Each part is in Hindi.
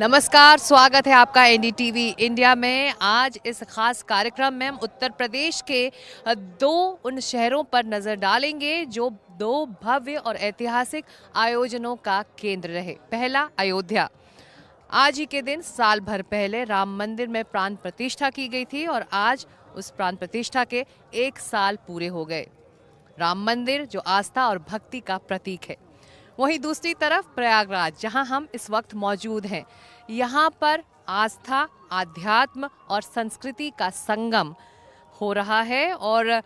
नमस्कार, स्वागत है आपका एनडीटीवी इंडिया में। आज इस खास कार्यक्रम में हम उत्तर प्रदेश के दो उन शहरों पर नज़र डालेंगे जो दो भव्य और ऐतिहासिक आयोजनों का केंद्र रहे। पहला, अयोध्या। आज ही के दिन साल भर पहले राम मंदिर में प्राण प्रतिष्ठा की गई थी और आज उस प्राण प्रतिष्ठा के 1 साल पूरे हो गए। राम मंदिर जो आस्था और भक्ति का प्रतीक है। वहीं दूसरी तरफ प्रयागराज, जहां हम इस वक्त मौजूद हैं, यहाँ पर आस्था, आध्यात्म और संस्कृति का संगम हो रहा है और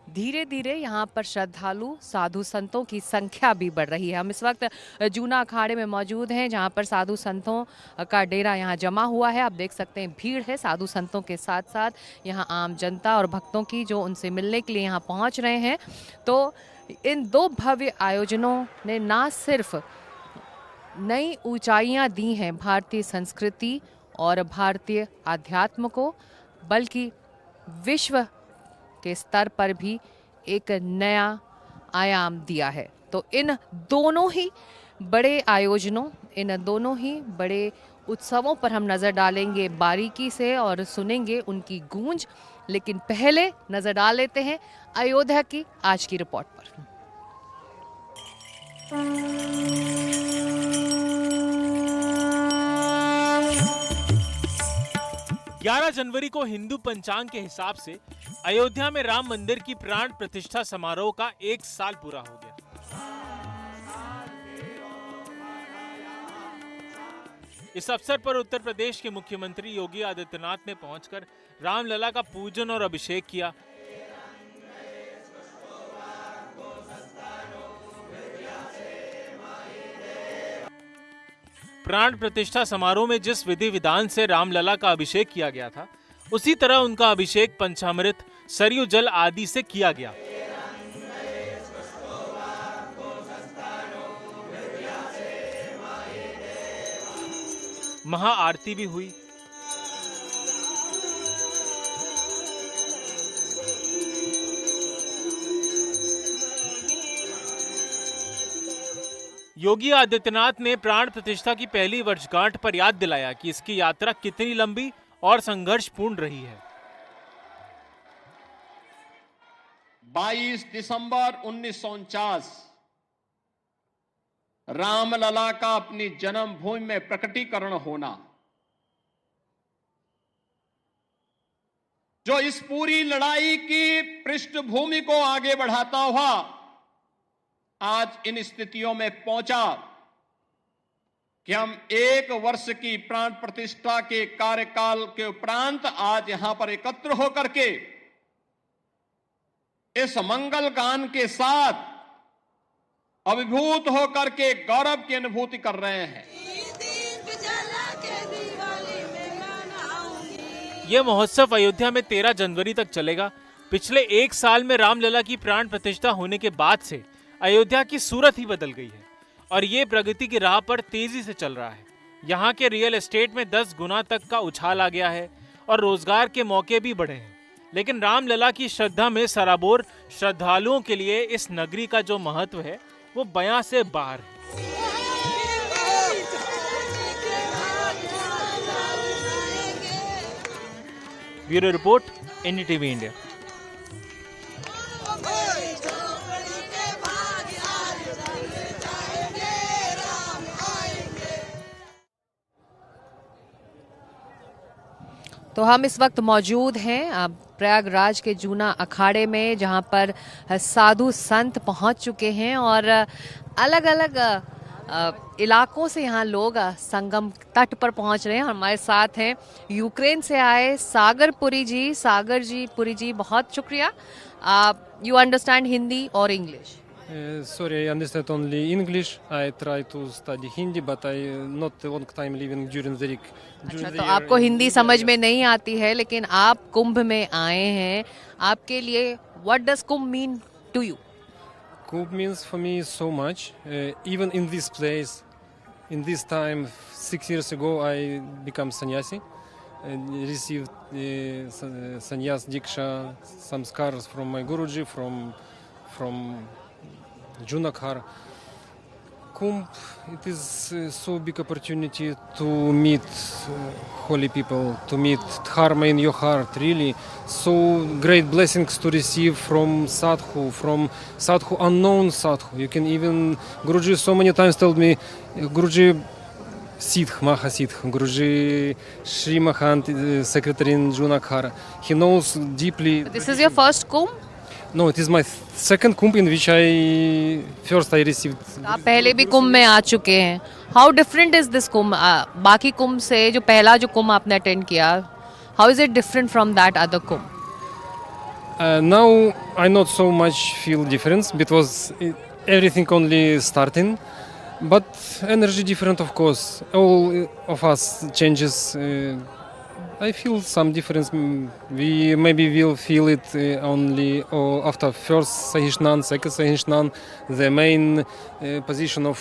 धीरे धीरे यहाँ पर श्रद्धालु साधु संतों की संख्या भी बढ़ रही है। हम इस वक्त जूना अखाड़े में मौजूद हैं, जहाँ पर साधु संतों का डेरा यहाँ जमा हुआ है। आप देख सकते हैं भीड़ है साधु संतों के साथ साथ यहाँ आम जनता और भक्तों की, जो उनसे मिलने के लिए यहाँ पहुँच रहे हैं। तो इन दो भव्य आयोजनों ने ना सिर्फ नई ऊंचाइयां दी हैं भारतीय संस्कृति और भारतीय आध्यात्म को, बल्कि विश्व के स्तर पर भी एक नया आयाम दिया है। तो इन दोनों ही बड़े आयोजनों, इन दोनों ही बड़े उत्सवों पर हम नज़र डालेंगे बारीकी से और सुनेंगे उनकी गूंज। लेकिन पहले नज़र डाल लेते हैं अयोध्या की आज की रिपोर्ट पर। 11 जनवरी को हिंदू पंचांग के हिसाब से अयोध्या में राम मंदिर की प्राण प्रतिष्ठा समारोह का 1 साल पूरा हो गया। इस अवसर पर उत्तर प्रदेश के मुख्यमंत्री योगी आदित्यनाथ ने पहुंचकर रामलला का पूजन और अभिषेक किया। प्राण प्रतिष्ठा समारोह में जिस विधि विधान से रामलला का अभिषेक किया गया था, उसी तरह उनका अभिषेक पंचामृत, सरयू जल आदि से किया गया। महाआरती भी हुई। योगी आदित्यनाथ ने प्राण प्रतिष्ठा की पहली वर्षगांठ पर याद दिलाया कि इसकी यात्रा कितनी लंबी और संघर्षपूर्ण रही है। 22 दिसंबर 1949 रामलला का अपनी जन्मभूमि में प्रकटीकरण होना, जो इस पूरी लड़ाई की पृष्ठभूमि को आगे बढ़ाता हुआ आज इन स्थितियों में पहुंचा कि हम 1 वर्ष की प्राण प्रतिष्ठा के कार्यकाल के उपरांत आज यहां पर एकत्र होकर के इस मंगल गान के साथ अभिभूत होकर के गौरव की अनुभूति कर रहे हैं। यह महोत्सव अयोध्या में 13 जनवरी तक चलेगा। पिछले 1 साल में रामलला की प्राण प्रतिष्ठा होने के बाद से अयोध्या की सूरत ही बदल गई है और ये प्रगति की राह पर तेजी से चल रहा है। यहाँ के रियल एस्टेट में 10 गुना तक का उछाल आ गया है और रोजगार के मौके भी बढ़े हैं। लेकिन रामलला की श्रद्धा में सराबोर श्रद्धालुओं के लिए इस नगरी का जो महत्व है वो बयां से बाहर है। Bureau report, NDTV India. तो हम इस वक्त मौजूद हैं प्रयागराज के जूना अखाड़े में, जहां पर साधु संत पहुंच चुके हैं और अलग अलग इलाकों से यहाँ लोग संगम तट पर पहुंच रहे हैं। हमारे साथ हैं यूक्रेन से आए सागर पुरी जी। सागर जी, पुरी जी, बहुत शुक्रिया। यू अंडरस्टैंड हिंदी और English? Sorry, I understand only English. I try to study Hindi, but I not long time living during the week. अच्छा, तो आपको हिंदी समझ में नहीं आती है, लेकिन आप कुंभ में आए हैं। आपके लिए what does Kumbh mean to you? Kumbh means for me so much. Even in this place, in this time, 6 years ago, I become sannyasi and received sannyas diksha, samskars from my Guruji, from Junakhar. Kumbh, it is so big opportunity to meet holy people, to meet dharma in your heart. Really, so great blessings to receive from sadhu, unknown sadhu. You can even Guruji so many times told me, Guruji Sidh, Mahasidh, Guruji Sri Mahant, secretary in Junakhara. He knows deeply. This is your first Kumbh? No, it is my second Kumbh in which I received. आप पहले भी कुंभ में आ चुके हैं. हाउ डिफरेंट इज दिस कुंभ बाकी कुंभ से? जो पहला जो कुंभ आपने अटेंड किया, how is it different from that other Kumbh? Now I not so much feel difference because everything only starting, but energy different of course. All of us changes. I feel some difference. We maybe will feel it only after first Sahishnan, second Sahishnan, the main position of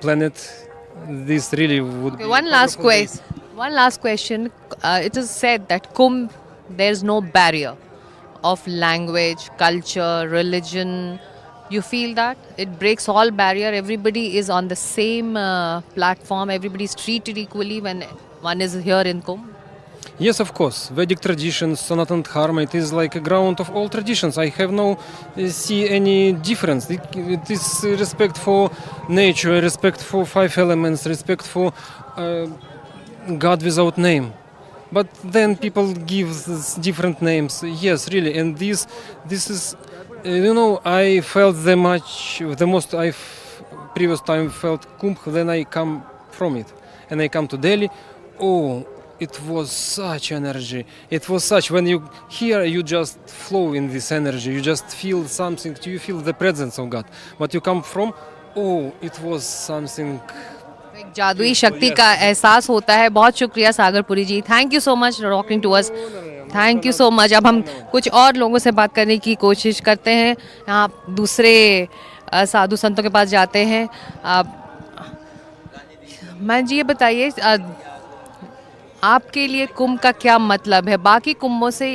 planet. This really would be One last question. One last question. It is said that Kumbh, there is no barrier of language, culture, religion. You feel that it breaks all barrier. Everybody is on the same platform. Everybody is treated equally when one is here in Kumbh. Yes, of course. Vedic traditions, Sanatana Dharma, it is like a ground of all traditions. I have no see any difference. It is respect for nature, respect for five elements, respect for God without name. But then people give different names. Yes, really. And this is, I felt the most I previous time felt Kumbh, then I come from it. And I come to Delhi. Oh, it was such energy. It was such, when you hear, you just flow in this energy. You just feel something, you feel the presence of God. But you come from, oh, it was something. एक जादुई शक्ति का एहसास होता है. बहुत शुक्रिया Sagarpuri ji. Thank you so much talking to us. Thank you so much. अब हम कुछ और लोगों से बात करने की कोशिश करते हैं. यहाँ दूसरे साधु संतों के पास जाते हैं. मैं जी ये बताइए, आपके लिए कुंभ का क्या मतलब है? बाकी कुंभों से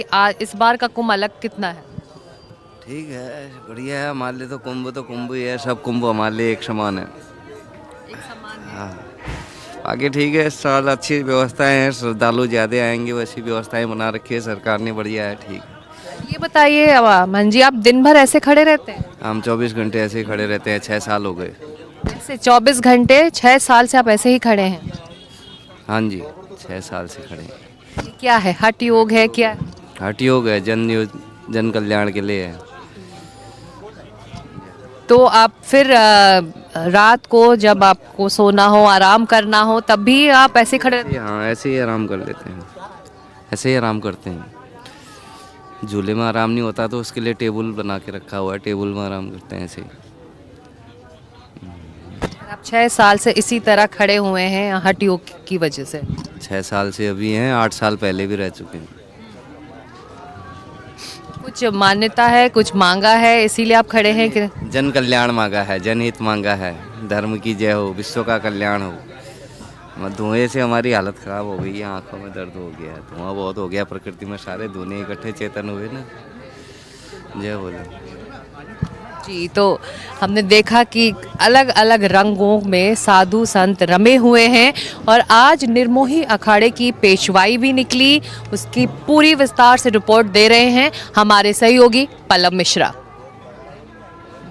इस बार का कुंभ अलग कितना है? ठीक है, बढ़िया है. हमारे लिए तो कुंभ ही है. सब कुंभ हमारे लिए एक समान है. हाँ, आगे ठीक है. इस साल अच्छी व्यवस्थाएं हैं. श्रद्धालु ज़्यादा आएंगे, वैसी व्यवस्थाएं बना रखी है सरकार ने. बढ़िया है. ठीक. ये बताइए मन जी, आप दिन भर ऐसे खड़े रहते हैं? हम 24 घंटे ऐसे ही खड़े रहते हैं. 6 साल हो गए. ऐसे 24 घंटे 6 साल से आप ऐसे ही खड़े हैं? हाँ जी, 6 साल से खड़े हैं. ये क्या है? हठ योग है क्या? हठ योग है. जन कल्याण के लिए है. तो आप फिर रात को जब आपको सोना हो, आराम करना हो, तब भी आप ऐसे खड़े रहते हैं? हाँ, ऐसे ही आराम कर लेते हैं. ऐसे ही आराम करते हैं. झूले में आराम नहीं होता तो उसके लिए टेबल बना के रखा हुआ है. टेबल में आराम करते हैं ऐसे ही. आप 6 साल से इसी तरह खड़े हुए हैं हठ योग की वजह से? 6 साल से अभी हैं. 8 साल पहले भी रह चुके हैं. कुछ मान्यता है, कुछ मांगा है, इसीलिए आप खड़े हैं कि? जन कल्याण मांगा है, जनहित मांगा है. धर्म की जय हो, विश्व का कल्याण हो. धुएं से हमारी हालत खराब हो गई है. आंखों में दर्द हो गया है. धुआं बहुत हो गया. प्रकृति में सारे धुएं इकट्ठे चेतन हुए ना. जय बोले जी. तो हमने देखा कि अलग अलग रंगों में साधु संत रमे हुए हैं और आज निर्मोही अखाड़े की पेशवाई भी निकली. उसकी पूरी विस्तार से रिपोर्ट दे रहे हैं हमारे सहयोगी पल्लव मिश्रा.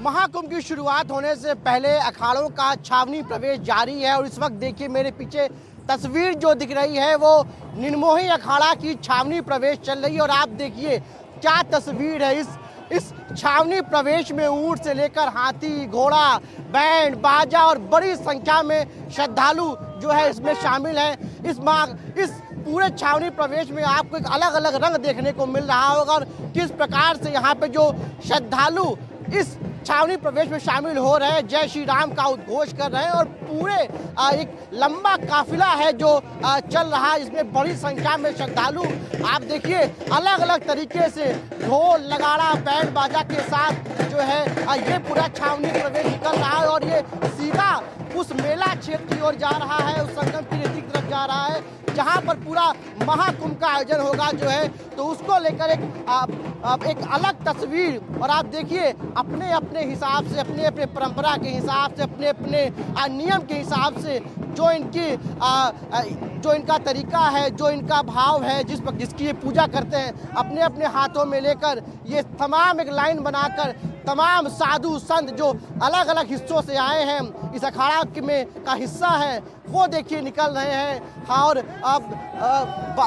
महाकुंभ की शुरुआत होने से पहले अखाड़ों का छावनी प्रवेश जारी है और इस वक्त देखिए मेरे पीछे तस्वीर जो दिख रही है वो निर्मोही अखाड़ा की छावनी प्रवेश चल रही है. और आप देखिए क्या तस्वीर है. इस छावनी प्रवेश में ऊंट से लेकर हाथी, घोड़ा, बैंड बाजा और बड़ी संख्या में श्रद्धालु जो है इसमें शामिल हैं. इस पूरे छावनी प्रवेश में आपको एक अलग अलग रंग देखने को मिल रहा होगा और किस प्रकार से यहाँ पे जो श्रद्धालु इस छावनी प्रवेश में शामिल हो रहे हैं, जय श्री राम का उद्घोष कर रहे हैं. और पूरे एक लंबा काफिला है जो चल रहा है. इसमें बड़ी संख्या में श्रद्धालु आप देखिए अलग अलग तरीके से ढोल नगाड़ा बैंड बाजा के साथ जो है ये पूरा छावनी प्रवेश निकल रहा है और ये सीधा उस मेला क्षेत्र की ओर जा रहा है, उस संगम की तरफ जा रहा है जहां पर पूरा महाकुंभ का आयोजन होगा जो है, तो उसको लेकर एक अलग तस्वीर। और आप देखिए अपने अपने हिसाब से, अपने अपने परंपरा के हिसाब से, अपने अपने नियम के हिसाब से जो इनका तरीका है, जो इनका भाव है, जिसकी ये पूजा करते हैं, अपने अपने हाथों में लेकर ये तमाम एक लाइन बनाकर तमाम साधु संत जो अलग अलग हिस्सों से आए हैं, इस अखाड़ा का हिस्सा है, वो देखिए निकल रहे हैं। और अब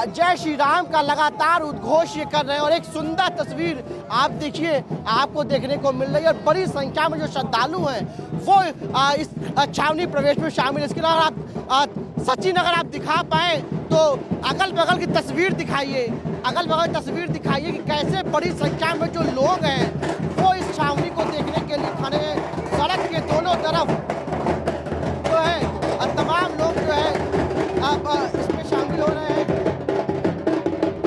जय श्री राम का लगातार उद्घोष ये कर रहे हैं। और एक सुंदर तस्वीर आप देखिए, आपको देखने को मिल रही है। बड़ी संख्या में जो श्रद्धालु हैं वो इस छावनी प्रवेश में शामिल है। इसके अलावा आप सचिन अगर आप दिखा पाए तो अगल बगल की तस्वीर दिखाइए, अगल बगल तस्वीर दिखाइए कि कैसे बड़ी संख्या में जो लोग हैं वो इस छावनी को देखने के लिए खड़े हैं। सड़क के दोनों तरफ जो है और तमाम लोग जो है अब इसमें शामिल हो रहे हैं।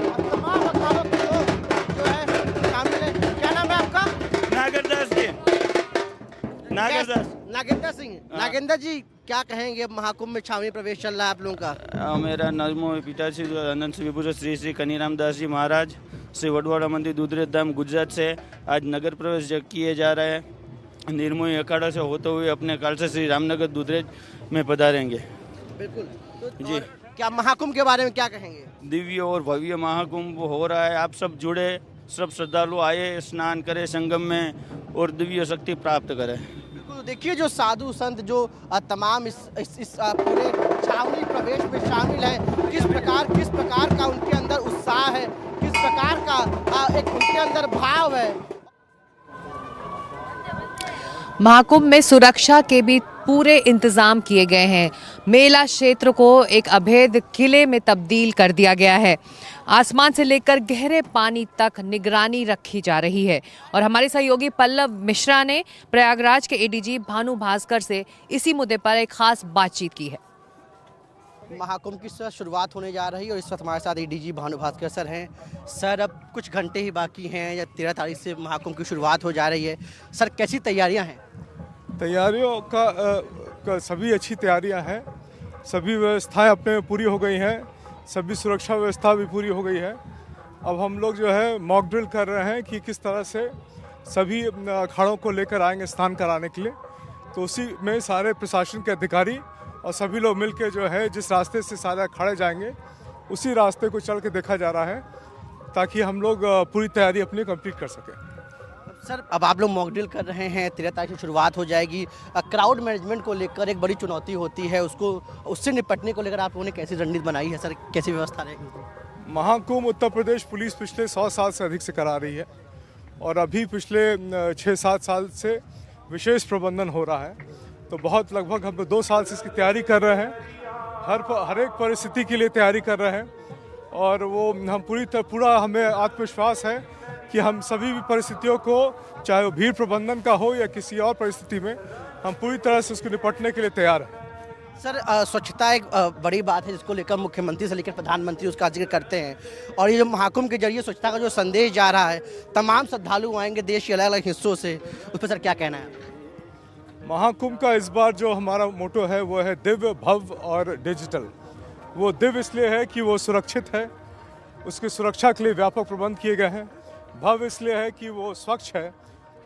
अब तमाम अखाड़ों के लोग जो है शामिल हैं। क्या नाम है आपका? नागेंद्र सिंह। नागेंद्र जी, क्या कहेंगे? अब महाकुंभ में छावनी प्रवेश चल रहा है आप लोगों का। मेरा नजमो पिताश्री अनंत विभूषण श्री श्री कनीराम दास जी महाराज श्री वडवाड़ा मंदिर दूधरेज धाम गुजरात से आज नगर प्रवेश किए जा रहे हैं। निर्मोही अखाड़ा से होते हुए अपने काल से श्री रामनगर दूधरेज में पधारेंगे। बिल्कुल जी। क्या महाकुंभ के बारे में क्या कहेंगे? दिव्य और भव्य महाकुंभ हो रहा है। आप सब जुड़े, सब श्रद्धालु आए, स्नान करें संगम में और दिव्य शक्ति प्राप्त करें। बिल्कुल, देखिए जो साधु संत जो तमाम इस पूरे छावनी प्रवेश में शामिल हैं, किस प्रकार का उनके अंदर उत्साह है, किस प्रकार का एक उनके अंदर भाव है। महाकुंभ में सुरक्षा के भी पूरे इंतजाम किए गए हैं। मेला क्षेत्र को एक अभेद किले में तब्दील कर दिया गया है। आसमान से लेकर गहरे पानी तक निगरानी रखी जा रही है। और हमारे सहयोगी पल्लव मिश्रा ने प्रयागराज के एडीजी भानु भास्कर से इसी मुद्दे पर एक खास बातचीत की है। महाकुंभ की शुरुआत होने जा रही है और इस वक्त हमारे साथ एडीजी भानु भास्कर सर हैं। सर, अब कुछ घंटे ही बाकी हैं या 13 तारीख से महाकुंभ की शुरुआत हो जा रही है। सर, कैसी तैयारियां हैं? तैयारियों का सभी अच्छी तैयारियां हैं। सभी व्यवस्थाएं अपने में पूरी हो गई हैं। सभी सुरक्षा व्यवस्था भी पूरी हो गई है। अब हम लोग जो है मॉक ड्रिल कर रहे हैं कि किस तरह से सभी अखाड़ों को लेकर आएंगे स्नान कराने के लिए। तो उसी में सारे प्रशासन के अधिकारी और सभी लोग मिलकर जो है जिस रास्ते से सारे अखाड़े जाएंगे उसी रास्ते को चल के देखा जा रहा है ताकि हम लोग पूरी तैयारी अपनी कंप्लीट कर सकें। सर, अब आप लोग मॉक ड्रिल कर रहे हैं, 13 तारीख से शुरुआत हो जाएगी। क्राउड मैनेजमेंट को लेकर एक बड़ी चुनौती होती है, उससे निपटने को लेकर आप लोगों ने कैसी रणनीति बनाई है? सर, कैसी व्यवस्था रहेगी? महाकुंभ उत्तर प्रदेश पुलिस पिछले 100 साल से अधिक से करा रही है और अभी पिछले 6-7 साल से विशेष प्रबंधन हो रहा है। तो बहुत लगभग हम 2 साल से इसकी तैयारी कर रहे हैं। हर एक परिस्थिति के लिए तैयारी कर रहे हैं और वो हम पूरा हमें आत्मविश्वास है कि हम सभी भी परिस्थितियों को, चाहे वो भीड़ प्रबंधन का हो या किसी और परिस्थिति में, हम पूरी तरह से उसको निपटने के लिए तैयार हैं। सर, स्वच्छता एक बड़ी बात है जिसको लेकर मुख्यमंत्री से लेकर प्रधानमंत्री उसका जिक्र करते हैं। और ये जो महाकुंभ के जरिए स्वच्छता का जो संदेश जा रहा है, तमाम श्रद्धालु आएंगे देश के अलग अलग हिस्सों से, उस पर सर क्या कहना है? महाकुंभ का इस बार जो हमारा मोटो है वो है दिव्य, भव्य और डिजिटल। वो दिव्य इसलिए है कि वो सुरक्षित है, उसकी सुरक्षा के लिए व्यापक प्रबंध किए गए हैं। भव्य इसलिए है कि वो स्वच्छ है,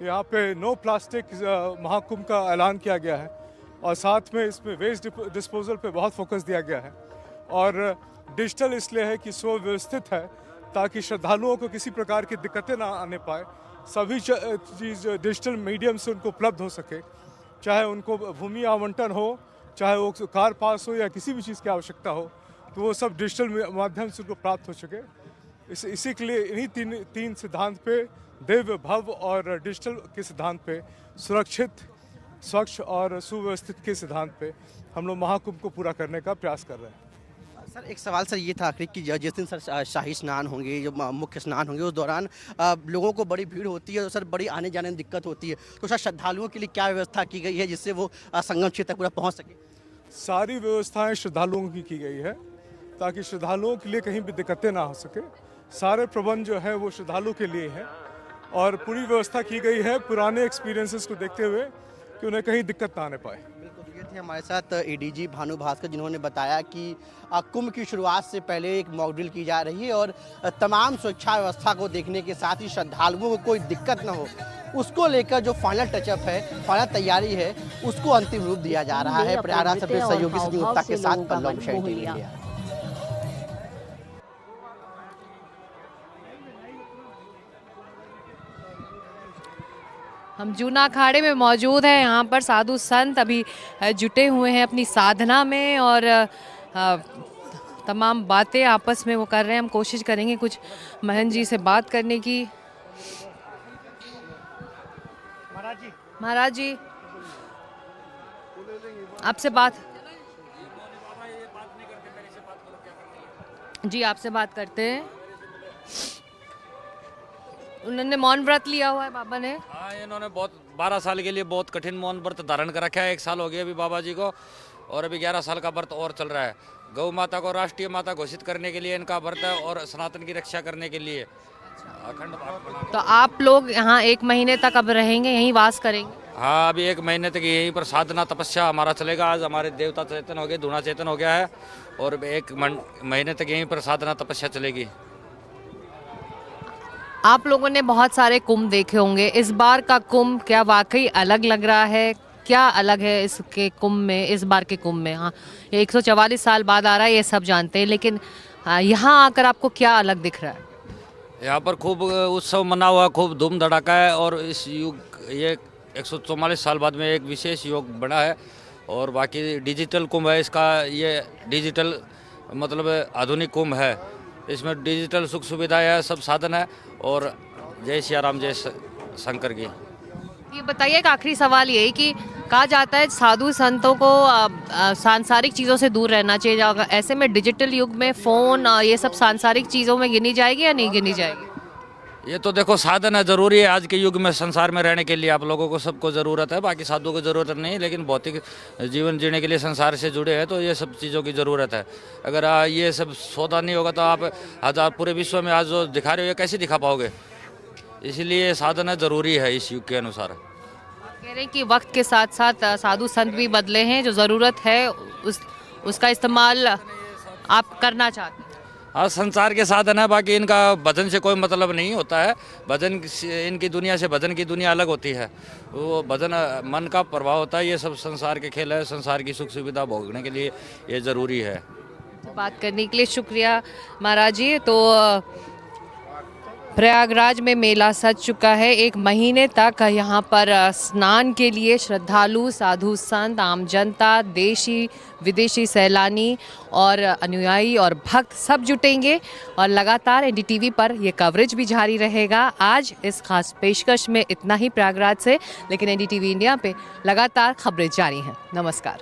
यहाँ पे नो प्लास्टिक महाकुंभ का ऐलान किया गया है और साथ में इसमें वेस्ट डिस्पोजल पे बहुत फोकस दिया गया है। और डिजिटल इसलिए है कि सुव्यवस्थित है ताकि श्रद्धालुओं को किसी प्रकार की दिक्कतें ना आने पाए, सभी चीज़ डिजिटल मीडियम से उनको उपलब्ध हो सके, चाहे उनको भूमि आवंटन हो, चाहे वो कार पास हो या किसी भी चीज़ की आवश्यकता हो, तो वो सब डिजिटल माध्यम से उनको प्राप्त हो सके। इसी के लिए इन्हीं तीन सिद्धांत पे, दिव्य, भव्य और डिजिटल के सिद्धांत पे, सुरक्षित, स्वच्छ और सुव्यवस्थित के सिद्धांत पे हम लोग महाकुंभ को पूरा करने का प्रयास कर रहे हैं। सर, एक सवाल सर ये था आखिर कि जिस दिन सर शाही स्नान होंगे, जो मुख्य स्नान होंगे, उस दौरान लोगों को बड़ी भीड़ होती है, तो सर बड़ी आने जाने में दिक्कत होती है, तो सर श्रद्धालुओं के लिए क्या व्यवस्था की गई है जिससे वो संगम क्षेत्र तक पूरा पहुँच सके? सारी व्यवस्थाएं श्रद्धालुओं की गई है ताकि श्रद्धालुओं के लिए कहीं भी दिक्कतें ना हो सके। सारे प्रबंध जो है वो श्रद्धालु के लिए है और पूरी व्यवस्था की गई है पुराने एक्सपीरियंसेस को देखते हुए कि उन्हें कहीं दिक्कत ना आने पाए। बिल्कुल, ये थे हमारे साथ एडीजी भानु भास्कर, जिन्होंने बताया कि कुंभ की शुरुआत से पहले एक मॉक ड्रिल की जा रही है और तमाम सुरक्षा व्यवस्था को देखने के साथ ही श्रद्धालुओं को कोई दिक्कत न हो, उसको लेकर जो फाइनल टचअप है, फाइनल तैयारी है, उसको अंतिम रूप दिया जा रहा है। प्रयागराज से अपने सहयोगी संजीव गुप्ता के साथ पल्लव विषय टीवी इंडिया। हम जूना अखाड़े में मौजूद हैं। यहाँ पर साधु संत अभी जुटे हुए हैं अपनी साधना में और तमाम बातें आपस में वो कर रहे हैं। हम कोशिश करेंगे कुछ महंत जी से बात करने की। महाराज जी आपसे बात जी आपसे बात करते हैं। उन्होंने मौन व्रत लिया हुआ है बाबा ने। हाँ, इन्होंने बहुत 12 साल के लिए बहुत कठिन मौन व्रत धारण कर रखा है। 1 साल हो गया अभी बाबा जी को और अभी 11 साल का व्रत और चल रहा है। गौ माता को राष्ट्रीय माता घोषित करने के लिए इनका व्रत है और सनातन की रक्षा करने के लिए अखंड। तो आप लोग यहाँ 1 महीने तक अब रहेंगे, यहीं वास करेंगे? हाँ, अभी 1 महीने तक यहीं पर साधना तपस्या हमारा चलेगा। आज हमारे देवता चेतन हो गए, धुना चेतन हो गया है और 1 महीने तक यहीं पर साधना तपस्या चलेगी। आप लोगों ने बहुत सारे कुंभ देखे होंगे, इस बार का कुंभ क्या वाकई अलग लग रहा है? क्या अलग है इसके कुंभ में, इस बार के कुंभ में? हाँ, ये 144 साल बाद आ रहा है, ये सब जानते हैं, लेकिन यहाँ आकर आपको क्या अलग दिख रहा है? यहाँ पर खूब उत्सव मना हुआ, खूब धूम धड़ाका है और इस युग ये 144 साल बाद में एक विशेष योग बना है। और बाकी डिजिटल कुंभ है इसका, ये डिजिटल मतलब आधुनिक कुंभ है। इसमें डिजिटल सुख सुविधा है, सब साधन है। और जय सिया राम, जय शंकर की। ये बताइए, एक आखिरी सवाल यही कि कहा जाता है साधु संतों को सांसारिक चीज़ों से दूर रहना चाहिए। ऐसे में डिजिटल युग में फ़ोन ये सब सांसारिक चीज़ों में गिनी जाएगी या नहीं गिनी जाएगी? ये तो देखो साधन है, ज़रूरी है आज के युग में संसार में रहने के लिए। आप लोगों को सबको ज़रूरत है, बाकी साधुओं को ज़रूरत नहीं, लेकिन भौतिक जीवन जीने के लिए संसार से जुड़े हैं तो ये सब चीज़ों की ज़रूरत है। अगर ये सब सौदा नहीं होगा तो आप पूरे विश्व में आज जो दिखा रहे हो ये कैसे दिखा पाओगे? इसलिए साधन ज़रूरी है इस युग के अनुसार। कह रहे हैं कि वक्त के साथ साथ साधु संत भी बदले हैं, जो ज़रूरत है उसका इस्तेमाल आप करना चाहते हैं। हाँ, संसार के साधन है, बाकी इनका भजन से कोई मतलब नहीं होता है। भजन इनकी दुनिया से भजन की दुनिया अलग होती है। वो भजन मन का प्रभाव होता है। ये सब संसार के खेल है, संसार की सुख सुविधा भोगने के लिए ये ज़रूरी है। बात करने के लिए शुक्रिया महाराज जी। तो प्रयागराज में मेला सज चुका है। 1 महीने तक यहाँ पर स्नान के लिए श्रद्धालु, साधु संत, आम जनता, देशी विदेशी सैलानी और अनुयायी और भक्त सब जुटेंगे और लगातार एनडीटीवी पर ये कवरेज भी जारी रहेगा। आज इस खास पेशकश में इतना ही प्रयागराज से, लेकिन एनडीटीवी इंडिया पे लगातार खबरें जारी हैं। नमस्कार।